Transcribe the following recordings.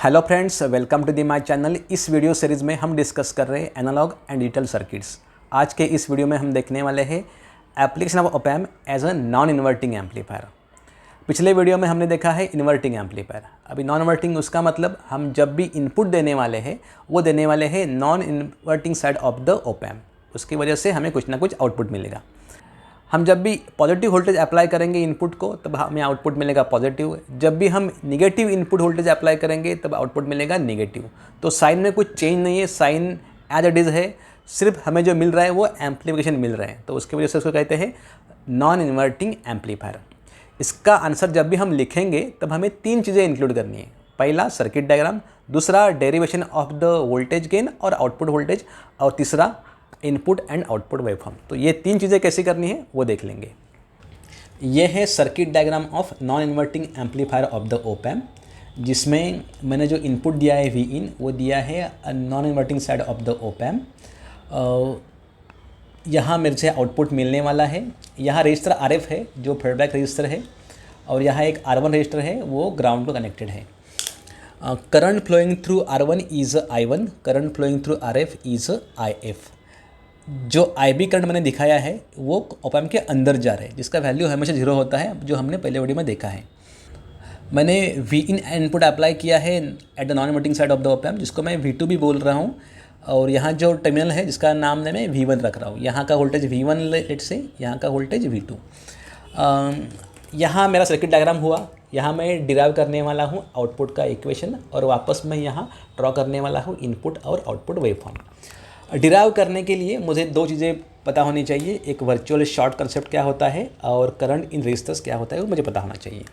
Hello friends, welcome to the my channel. इस video series में हम डिस्कस कर रहे हैं एनालॉग एंड डिजिटल सर्किट्स। आज के इस वीडियो में हम देखने वाले हैं application of op amp as a non inverting amplifier. पिछले वीडियो में हमने देखा है इन्वर्टिंग एम्पलीफायर। अभी नॉन इन्वर्टिंग, उसका मतलब हम जब भी इनपुट देने वाले हैं वो देने वाले हैं non inverting side of the op amp. उसकी वजह से हमें कुछ ना कुछ आउटपुट मिलेगा। हम जब भी पॉजिटिव वोल्टेज अप्लाई करेंगे इनपुट को तब हमें आउटपुट मिलेगा पॉजिटिव। जब भी हम निगेटिव इनपुट वोल्टेज अप्लाई करेंगे तब आउटपुट मिलेगा निगेटिव। तो साइन में कुछ चेंज नहीं है, साइन एज इट इज़ है। सिर्फ हमें जो मिल रहा है वो एम्पलीफिकेशन मिल रहा है, तो उसकी वजह से उसको कहते हैं नॉन इन्वर्टिंग एम्पलीफायर। इसका आंसर जब भी हम लिखेंगे तब हमें तीन चीज़ें इंक्लूड करनी है। पहला सर्किट डायग्राम, दूसरा derivation of the voltage gain और आउटपुट वोल्टेज, और तीसरा इनपुट एंड आउटपुट वेवफॉर्म। तो ये तीन चीज़ें कैसे करनी है वो देख लेंगे। ये है circuit diagram of non inverting amplifier of the op amp, जिसमें मैंने जो इनपुट दिया है वी इन वो दिया है non inverting side of the op amp. यहाँ मेरे से आउटपुट मिलने वाला है। यहाँ रजिस्टर आर एफ है जो फीडबैक रजिस्टर है, और यहाँ एक R1 रजिस्टर है वो ग्राउंड को कनेक्टेड है। Current flowing through R1 is I1, current flowing through RF is IF। जो IB करंट मैंने दिखाया है वो ऑप एम्प के अंदर जा रहा है, जिसका वैल्यू हमेशा 0 होता है, जो हमने पहले वीडियो में देखा है। मैंने वी इन इनपुट अप्लाई किया है at the non inverting side of the op amp, जिसको मैं V2 भी बोल रहा हूँ। और यहाँ जो टर्मिनल है जिसका नाम मैं V1 रख रहा हूँ, यहाँ का वोल्टेज V1 लेट से, यहाँ का वोल्टेज V2। यहाँ मेरा सर्किट डायग्राम हुआ। यहाँ मैं डिराइव करने वाला हूँ आउटपुट का इक्वेशन, और वापस मैं यहाँ ड्रॉ करने वाला हूँ इनपुट और आउटपुट वेवफॉर्म। डिराइव करने के लिए मुझे दो चीज़ें पता होनी चाहिए। एक वर्चुअल शॉर्ट कंसेप्ट क्या होता है, और करंट इन रेजिस्टर्स क्या होता है वो मुझे पता होना चाहिए।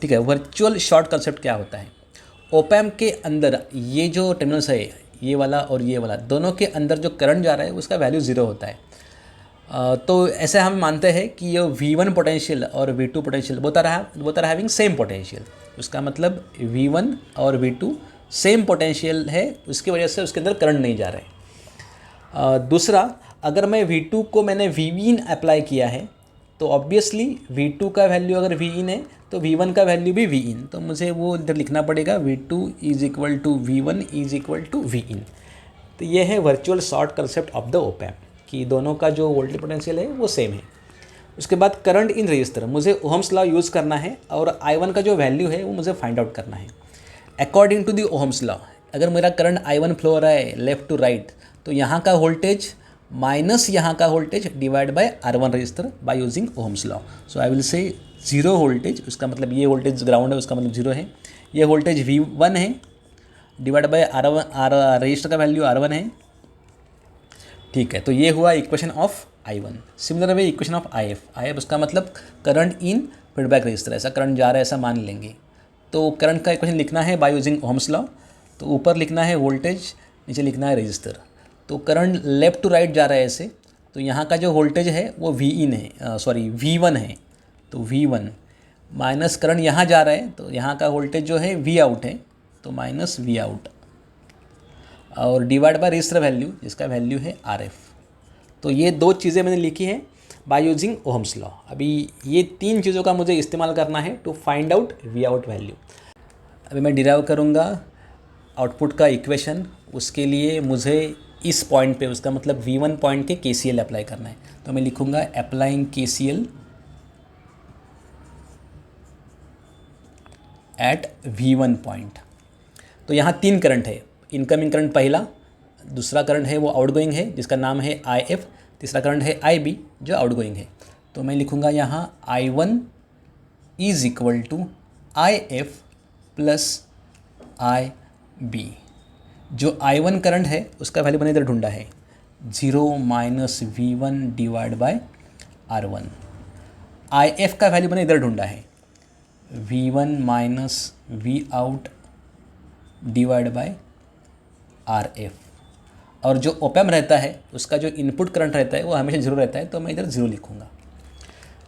ठीक है, वर्चुअल शॉर्ट कंसेप्ट क्या होता है? ऑप एम्प के अंदर ये जो टर्मिनल्स है, ये वाला और ये वाला, दोनों के अंदर जो करंट जा रहा है उसका वैल्यू 0 होता है। तो ऐसे हम मानते हैं कि ये V1 पोटेंशियल और V2 potential both are having same potential. उसका मतलब V1 और V2 सेम पोटेंशियल है, उसकी वजह से उसके अंदर करंट नहीं जा रहा है। दूसरा, अगर मैं V2 को मैंने Vin अप्लाई किया है तो ऑब्वियसली V2 का वैल्यू अगर Vin है तो V1 का वैल्यू भी Vin, तो मुझे वो इधर लिखना पड़ेगा V2 is equal to V1 is equal to Vin। तो ये है virtual short concept of the op amp कि दोनों का जो वोल्टेज पोटेंशियल है वो सेम है। उसके बाद करंट इन रजिस्टर, मुझे ओहम्स लॉ यूज़ करना है और I1 का जो वैल्यू है वो मुझे फाइंड आउट करना है according to the Ohm's law. अगर मेरा करंट I1 फ्लो हो रहा है लेफ़्ट टू राइट, तो यहाँ का वोल्टेज माइनस यहाँ का voltage divide by R1 resistor by using Ohm's law. So I will say 0 voltage, उसका मतलब ये वोल्टेज ग्राउंड है, उसका मतलब 0 है। ये वोल्टेज V1 है डिवाइड बाय रजिस्टर का वैल्यू R1 है। ठीक है, तो ये हुआ equation of I1। Similar way equation of IF, उसका मतलब करंट इन फीडबैक रजिस्टर, ऐसा करंट जा रहा है ऐसा मान लेंगे। तो करंट का इक्वेशन लिखना है बाय यूजिंग ओहम्स लॉ। तो ऊपर लिखना है वोल्टेज, नीचे लिखना है रजिस्टर। तो करंट लेफ़्ट टू राइट जा रहा है ऐसे, तो यहाँ का जो वोल्टेज है वो V1 है। तो V1 माइनस करंट यहाँ जा रहा है, तो यहाँ का वोल्टेज जो है V आउट है, तो माइनस V आउट, और डिवाइड बाय रजिस्टर वैल्यू जिसका वैल्यू है RF। तो ये दो चीज़ें मैंने लिखी है बाय यूजिंग ओहम्स लॉ। अभी ये तीन चीज़ों का मुझे इस्तेमाल करना है to find out V out value. अभी मैं डिराइव करूँगा आउटपुट का इक्वेशन। उसके लिए मुझे इस पॉइंट पे, उसका मतलब V1 पॉइंट के KCL अप्लाई करना है। तो मैं लिखूँगा applying KCL eight V1 point. तो यहाँ तीन करंट है। इनकमिंग करंट पहला, दूसरा करंट है वो आउटगोइंग है जिसका नाम है IF, तीसरा करंट है IB जो आउटगोइंग है। तो मैं लिखूँगा यहाँ I1 is equal to IF plus IB। जो I1 करंट है उसका वैल्यू मैंने इधर ढूंढा है 0 minus V1 divide by R1। IF का वैल्यू मैंने इधर ढूंढा है V1 minus V out divide bye RF। और जो ऑप एम्प रहता है उसका जो इनपुट करंट रहता है वो हमेशा 0 रहता है, तो मैं इधर 0 लिखूँगा।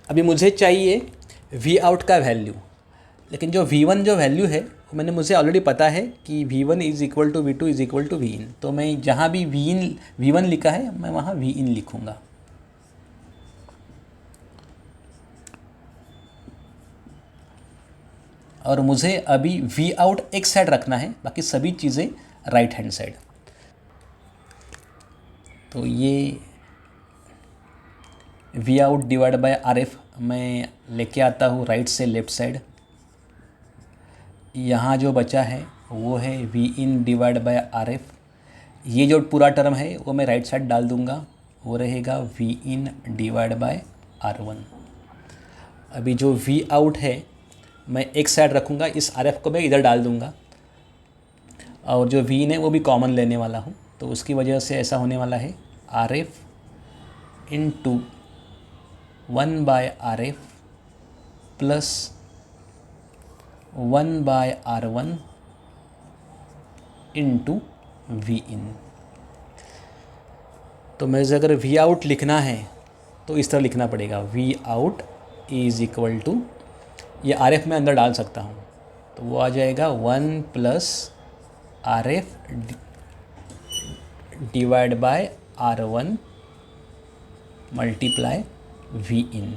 अभी मुझे चाहिए V आउट का वैल्यू, लेकिन जो V1 जो वैल्यू है वो मुझे ऑलरेडी पता है कि V1 is equal to V2 is equal to Vin। तो मैं जहाँ भी V1 लिखा है मैं वहाँ Vin लिखूँगा। और मुझे अभी वी आउट एक साइड रखना है, बाकी सभी चीज़ें राइट हैंड साइड। तो ये V out divide by R F मैं लेके आता हूँ राइट से लेफ़्ट साइड। यहाँ जो बचा है वो है V in divide by R F. ये जो पूरा टर्म है वो मैं राइट साइड डाल दूँगा, वो रहेगा V in divide by R one. अभी जो वी आउट है मैं एक साइड रखूँगा, इस आर एफ को मैं इधर डाल दूँगा, और जो वी इन है वो भी कॉमन लेने वाला हूँ। तो उसकी वजह से ऐसा होने वाला है R F into 1 by R F plus 1 by R one into V in. तो मुझे अगर वी आउट लिखना है तो इस तरह लिखना पड़ेगा, V out is equal to, ये आर एफ मैं अंदर डाल सकता हूँ, तो वो आ जाएगा 1 plus R F divide by R one multiply V in.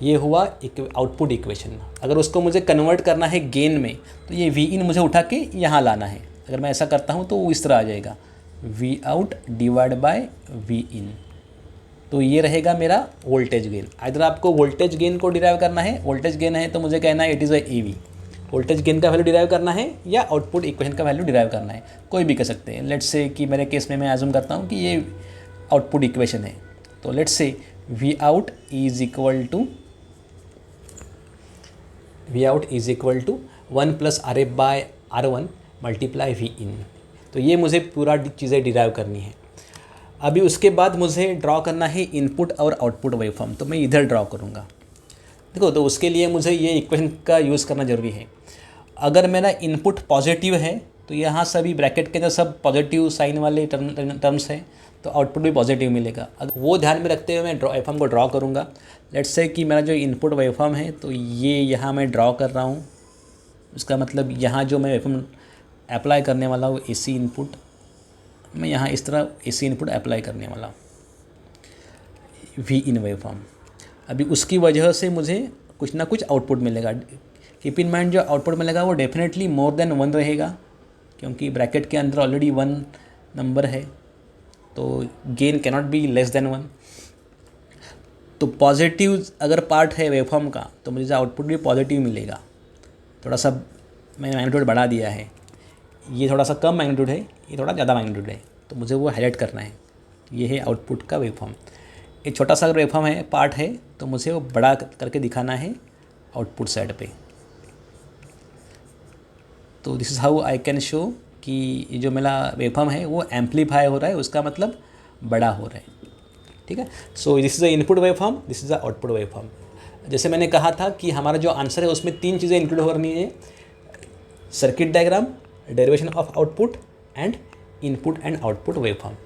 ये हुआ एक आउटपुट इक्वेशन। अगर उसको मुझे कन्वर्ट करना है गेन में, तो ये वी इन मुझे उठा के यहाँ लाना है। अगर मैं ऐसा करता हूँ तो वो इस तरह आ जाएगा, V out divide by V in. तो ये रहेगा मेरा वोल्टेज गेन। इधर आपको वोल्टेज गेन को डिराइव करना है, वोल्टेज गेन है तो मुझे कहना है it is A V. Voltage gain का वैल्यू डिराइव करना है या आउटपुट इक्वेशन का वैल्यू डिराइव करना है, कोई भी कर सकते हैं। लेट्स से कि मेरे केस में मैं एज्यूम करता हूँ कि ये आउटपुट इक्वेशन है, तो let's say V out is equal to 1 plus R F by R one multiply V in. तो ये मुझे पूरा चीज़ें डिराइव करनी है। अभी उसके बाद मुझे ड्रॉ करना है इनपुट और आउटपुट वेवफॉर्म, तो मैं इधर ड्रॉ करूँगा। देखो, तो उसके लिए मुझे ये इक्वेशन का यूज़ करना ज़रूरी है। अगर मेरा इनपुट पॉजिटिव है तो यहाँ सभी ब्रैकेट के अंदर सब पॉजिटिव साइन वाले टर्म्स हैं, तो आउटपुट भी पॉजिटिव मिलेगा। अगर वो ध्यान में रखते हुए मैं वेवफॉर्म को ड्रॉ करूँगा। लेट्स से कि मेरा जो इनपुट वेवफॉर्म है तो ये यहाँ मैं ड्रॉ कर रहा हूँ। उसका मतलब यहाँ जो मैं वेवफॉर्म अप्लाई करने वाला हूँ एसी इनपुट, मैं यहाँ इस तरह एसी इनपुट अप्लाई करने वाला हूँ वी इन वेवफॉर्म। अभी उसकी वजह से मुझे कुछ ना कुछ आउटपुट मिलेगा। कीप इन माइंड, जो आउटपुट मिलेगा वो डेफिनेटली मोर देन 1 रहेगा, क्योंकि ब्रैकेट के अंदर ऑलरेडी 1 नंबर है, तो gain cannot be less than 1। तो पॉजिटिव अगर पार्ट है वेवफॉर्म का तो मुझे आउटपुट भी पॉजिटिव मिलेगा। थोड़ा सा मैंने मैग्नीट्यूड बढ़ा दिया है, ये थोड़ा सा कम मैग्नीट्यूड है, ये थोड़ा ज़्यादा मैग्नीट्यूड है, तो मुझे वो हाईलाइट करना है। ये है आउटपुट का वेवफॉर्म। ये छोटा सा अगर वेवफॉर्म है पार्ट है तो मुझे वो बड़ा करके दिखाना है आउटपुट साइड पे। तो this is how I can show कि ये जो मेरा वेवफॉर्म है वो एम्पलीफाई हो रहा है, उसका मतलब बड़ा हो रहा है। ठीक है, so this is a input waveform, this is a output waveform. जैसे मैंने कहा था कि हमारा जो आंसर है उसमें 3 चीज़ें इंक्लूड हो रही है, circuit diagram, derivation of output and input and output waveform.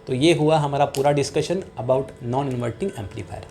तो ये हुआ हमारा पूरा discussion about non inverting amplifier.